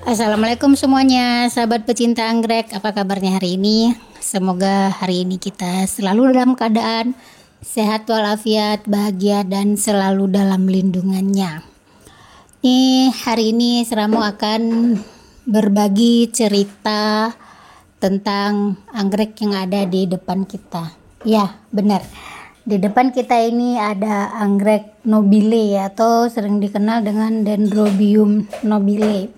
Assalamualaikum semuanya, sahabat pecinta anggrek. Apa kabarnya hari ini? Semoga hari ini kita selalu dalam keadaan sehat walafiat, bahagia, dan selalu dalam lindungannya. Hari ini Seramu akan berbagi cerita tentang anggrek yang ada di depan kita. Ya, benar. Di depan kita ini ada anggrek nobile atau sering dikenal dengan Dendrobium nobile.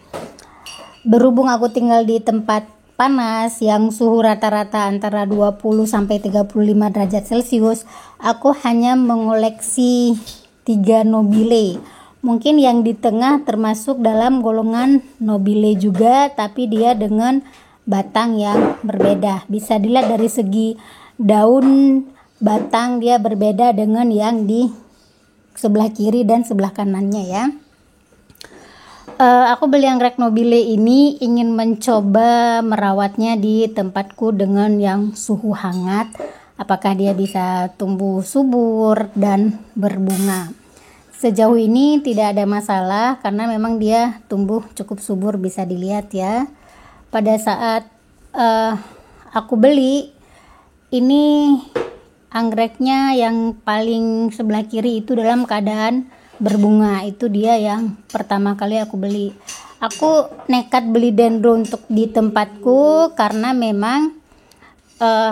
Berhubung aku tinggal di tempat panas yang suhu rata-rata antara 20 sampai 35 derajat Celcius, aku hanya mengoleksi 3 nobile. Mungkin yang di tengah termasuk dalam golongan nobile juga, tapi dia dengan batang yang berbeda. Bisa dilihat dari segi daun batang dia berbeda dengan yang di sebelah kiri dan sebelah kanannya ya. Aku beli anggrek nobile ini ingin mencoba merawatnya di tempatku dengan yang suhu hangat. Apakah dia bisa tumbuh subur dan berbunga? Sejauh ini tidak ada masalah karena memang dia tumbuh cukup subur, bisa dilihat ya. Pada saat aku beli ini anggreknya yang paling sebelah kiri itu dalam keadaan berbunga. Itu dia yang pertama kali aku beli. Aku nekat beli dendro untuk di tempatku karena memang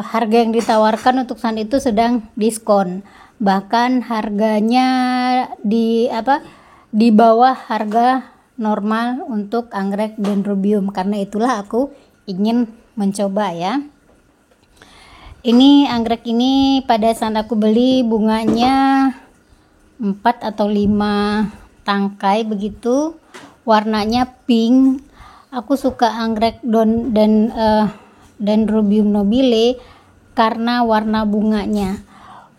harga yang ditawarkan untuk saat itu sedang diskon. Bahkan harganya di bawah harga normal untuk anggrek dendrobium. Karena itulah aku ingin mencoba ya. Ini anggrek ini pada saat aku beli bunganya 4 atau 5 tangkai begitu, warnanya pink. Aku suka anggrek Dendrobium nobile karena warna bunganya.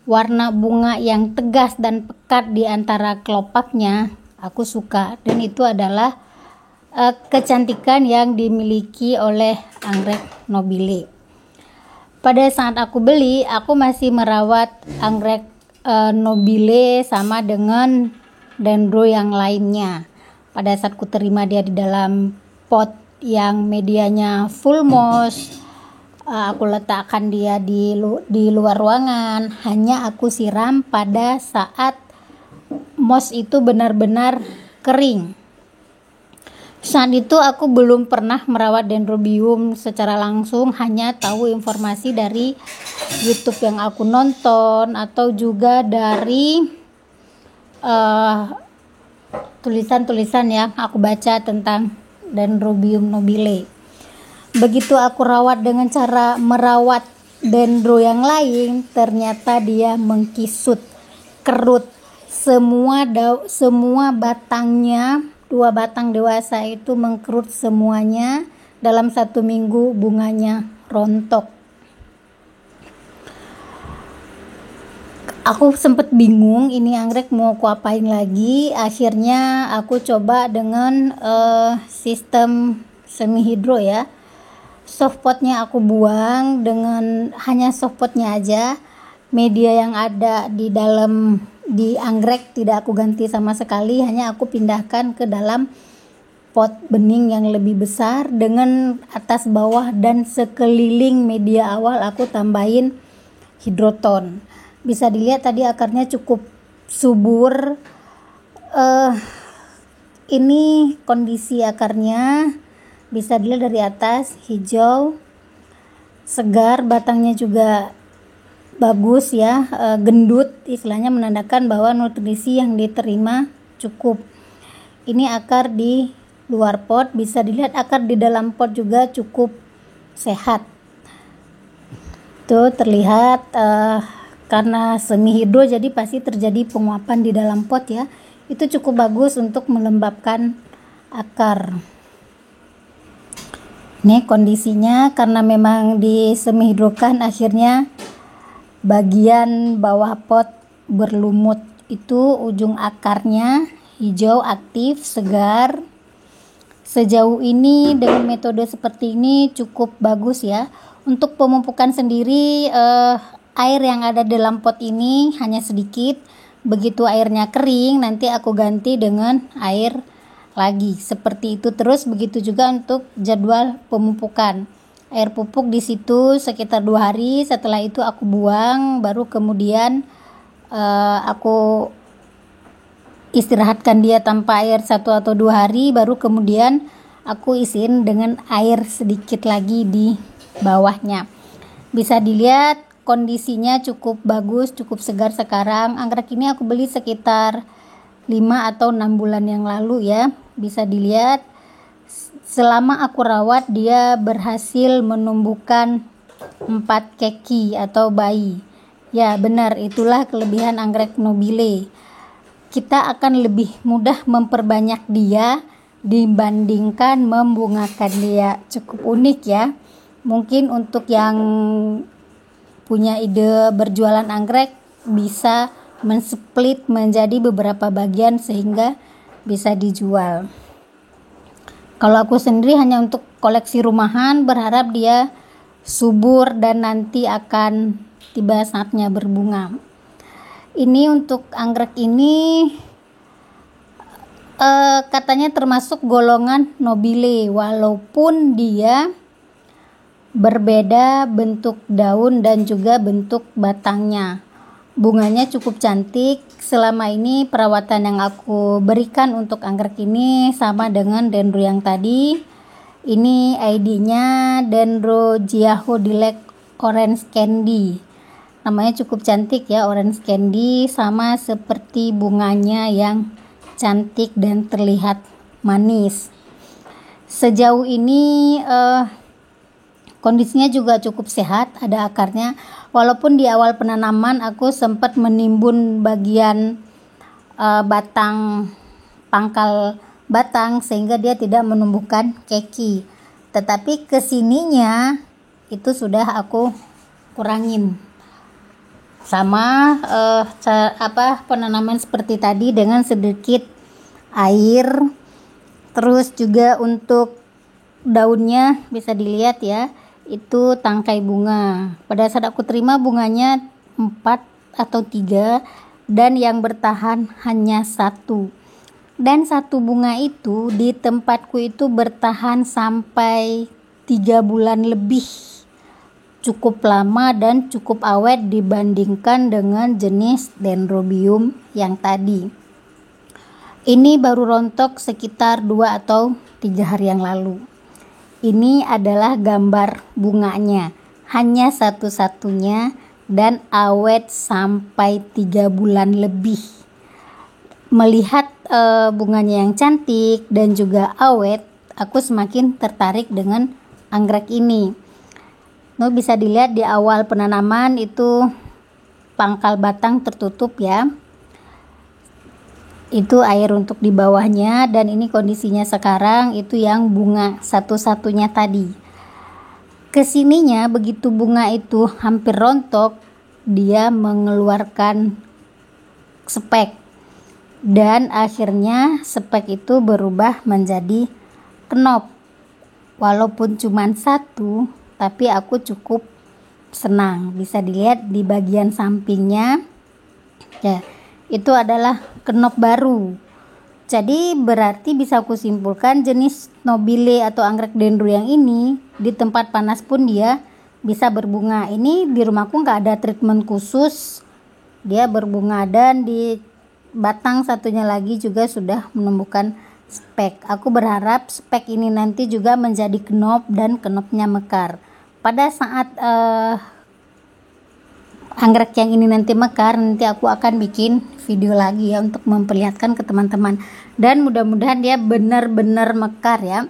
Warna bunga yang tegas dan pekat di antara kelopaknya aku suka, dan itu adalah kecantikan yang dimiliki oleh anggrek nobile. Pada saat aku beli, aku masih merawat anggrek nobile sama dengan dendro yang lainnya. Pada saat ku terima dia di dalam pot yang medianya full moss, aku letakkan dia di luar ruangan. Hanya aku siram pada saat moss itu benar-benar kering. Saat itu aku belum pernah merawat dendrobium secara langsung, hanya tahu informasi dari YouTube yang aku nonton atau juga dari tulisan-tulisan yang aku baca tentang Dendrobium nobile. Begitu aku rawat dengan cara merawat dendro yang lain, ternyata dia mengkisut, kerut. Semua batangnya, 2 batang dewasa itu mengkerut semuanya. Dalam 1 minggu bunganya rontok. Aku sempet bingung ini anggrek mau aku apain lagi. Akhirnya aku coba dengan sistem semi hidro ya. Softpotnya aku buang, dengan hanya softpotnya aja. Media yang ada di anggrek tidak aku ganti sama sekali, hanya aku pindahkan ke dalam pot bening yang lebih besar. Dengan atas bawah dan sekeliling media awal aku tambahin hidroton. Bisa dilihat tadi akarnya cukup subur. Ini kondisi akarnya bisa dilihat dari atas, hijau, segar, batangnya juga bagus ya, gendut, istilahnya menandakan bahwa nutrisi yang diterima cukup. Ini akar di luar pot, bisa dilihat akar di dalam pot juga cukup sehat. Tuh terlihat karena semi hidro jadi pasti terjadi penguapan di dalam pot ya. Itu cukup bagus untuk melembabkan akar. Ini kondisinya karena memang di semi hidrokan, akhirnya bagian bawah pot berlumut. Itu ujung akarnya hijau, aktif, segar. Sejauh ini dengan metode seperti ini cukup bagus ya. Untuk pemupukan sendiri, air yang ada dalam pot ini hanya sedikit. Begitu airnya kering, nanti aku ganti dengan air lagi. Seperti itu terus, begitu juga untuk jadwal pemupukan. Air pupuk di situ sekitar 2 hari, setelah itu aku buang, baru kemudian aku istirahatkan dia tanpa air 1 atau 2 hari, baru kemudian aku isiin dengan air sedikit lagi di bawahnya. Bisa dilihat kondisinya cukup bagus, cukup segar sekarang. Anggrek ini aku beli sekitar 5 atau 6 bulan yang lalu ya. Bisa dilihat selama aku rawat dia berhasil menumbuhkan 4 keki atau bayi. Ya benar, itulah kelebihan anggrek nobile. Kita akan lebih mudah memperbanyak dia dibandingkan membungakan dia. Cukup unik ya. Mungkin untuk yang punya ide berjualan anggrek bisa mensplit menjadi beberapa bagian sehingga bisa dijual. Kalau aku sendiri hanya untuk koleksi rumahan, berharap dia subur dan nanti akan tiba saatnya berbunga. Ini untuk anggrek ini katanya termasuk golongan nobile, walaupun dia berbeda bentuk daun dan juga bentuk batangnya. Bunganya cukup cantik. Selama ini perawatan yang aku berikan untuk anggrek ini sama dengan dendro yang tadi. Ini ID-nya Dendrogiahodilek Orange Candy. Namanya cukup cantik ya, Orange Candy, sama seperti bunganya yang cantik dan terlihat manis. Sejauh ini kondisinya juga cukup sehat, ada akarnya. Walaupun di awal penanaman aku sempat menimbun bagian pangkal batang sehingga dia tidak menumbuhkan keki. Tetapi kesininya itu sudah aku kurangin. Sama penanaman seperti tadi dengan sedikit air. Terus juga untuk daunnya bisa dilihat ya, itu tangkai bunga. Pada saat aku terima bunganya 4 atau 3 dan yang bertahan hanya 1. Dan 1 bunga itu di tempatku itu bertahan sampai 3 bulan lebih. Cukup lama dan cukup awet dibandingkan dengan jenis Dendrobium yang tadi. Ini baru rontok sekitar 2 atau 3 hari yang lalu. Ini adalah gambar bunganya, hanya satu-satunya dan awet sampai 3 bulan lebih. Melihat bunganya yang cantik dan juga awet, aku semakin tertarik dengan anggrek ini. Bisa dilihat di awal penanaman itu pangkal batang tertutup ya. Itu air untuk di bawahnya, dan ini kondisinya sekarang itu yang bunga satu-satunya tadi. Kesininya begitu bunga itu hampir rontok, dia mengeluarkan spek dan akhirnya spek itu berubah menjadi knop. Walaupun cuma 1, tapi aku cukup senang. Bisa dilihat di bagian sampingnya ya, itu adalah knop baru. Jadi berarti bisa aku simpulkan jenis nobile atau anggrek dendro yang ini di tempat panas pun dia bisa berbunga. Ini di rumahku nggak ada treatment khusus, dia berbunga, dan di batang satunya lagi juga sudah menumbuhkan spek. Aku berharap spek ini nanti juga menjadi knop dan knopnya mekar. Pada saat anggrek yang ini nanti mekar, nanti aku akan bikin video lagi ya untuk memperlihatkan ke teman-teman, dan mudah-mudahan dia benar-benar mekar ya.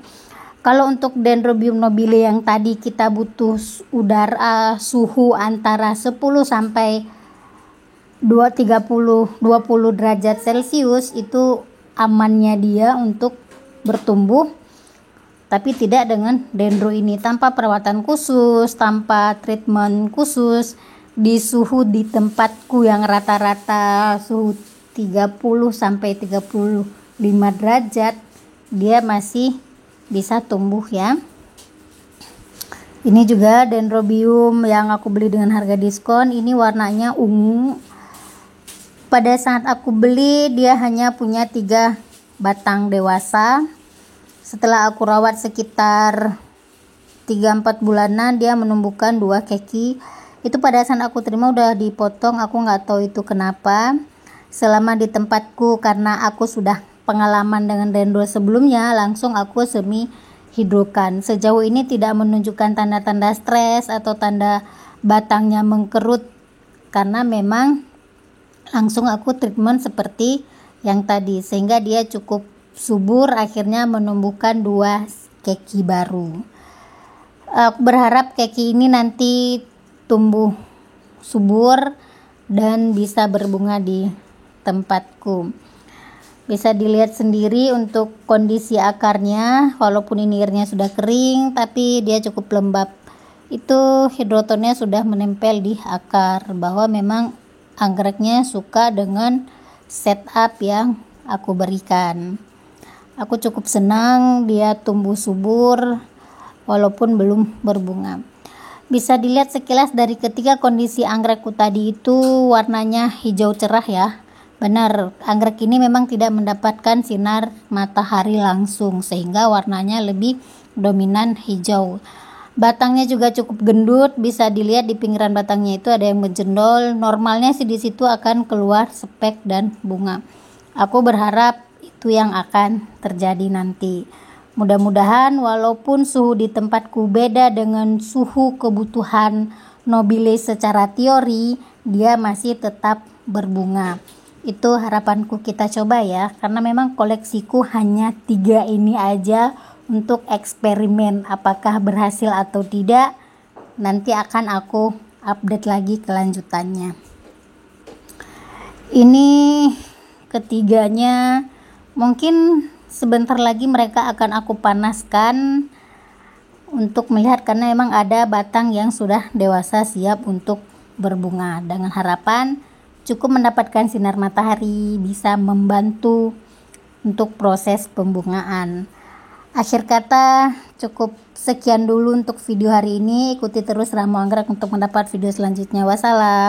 Kalau untuk Dendrobium nobile yang tadi kita butuh suhu antara 10 sampai 20 derajat Celcius, itu amannya dia untuk bertumbuh. Tapi tidak dengan dendro ini, tanpa perawatan khusus, tanpa treatment khusus, di suhu di tempatku yang rata-rata suhu 30 sampai 35 derajat, dia masih bisa tumbuh ya. Ini juga Dendrobium yang aku beli dengan harga diskon. Ini warnanya ungu. Pada saat aku beli dia hanya punya 3 batang dewasa. Setelah aku rawat sekitar 3-4 bulanan, dia menumbuhkan 2 keki. Itu pada saat aku terima udah dipotong, aku nggak tahu itu kenapa. Selama di tempatku, karena aku sudah pengalaman dengan dendol sebelumnya, langsung aku semi hidrokan. Sejauh ini tidak menunjukkan tanda-tanda stres atau tanda batangnya mengkerut, karena memang langsung aku treatment seperti yang tadi, sehingga dia cukup subur, akhirnya menumbuhkan 2 keki baru. Aku berharap keki ini nanti tumbuh subur dan bisa berbunga di tempatku. Bisa dilihat sendiri untuk kondisi akarnya, walaupun ini airnya sudah kering tapi dia cukup lembab. Itu hidrotonnya sudah menempel di akar, bahwa memang anggreknya suka dengan setup yang aku berikan. Aku cukup senang dia tumbuh subur walaupun belum berbunga. Bisa dilihat sekilas dari ketiga kondisi anggrekku tadi itu warnanya hijau cerah ya. Benar, anggrek ini memang tidak mendapatkan sinar matahari langsung, sehingga warnanya lebih dominan hijau. Batangnya juga cukup gendut, bisa dilihat di pinggiran batangnya itu ada yang menjendol. Normalnya sih di situ akan keluar spek dan bunga. Aku berharap itu yang akan terjadi nanti. Mudah-mudahan walaupun suhu di tempatku beda dengan suhu kebutuhan nobile secara teori, dia masih tetap berbunga. Itu harapanku, kita coba ya, karena memang koleksiku hanya 3 ini aja untuk eksperimen. Apakah berhasil atau tidak, nanti akan aku update lagi kelanjutannya. Ini ketiganya, mungkin sebentar lagi mereka akan aku panaskan untuk melihat, karena memang ada batang yang sudah dewasa siap untuk berbunga, dengan harapan cukup mendapatkan sinar matahari, bisa membantu untuk proses pembungaan. Akhir kata, cukup sekian dulu untuk video hari ini. Ikuti terus Ramu Anggrek untuk mendapat video selanjutnya. Wassalam.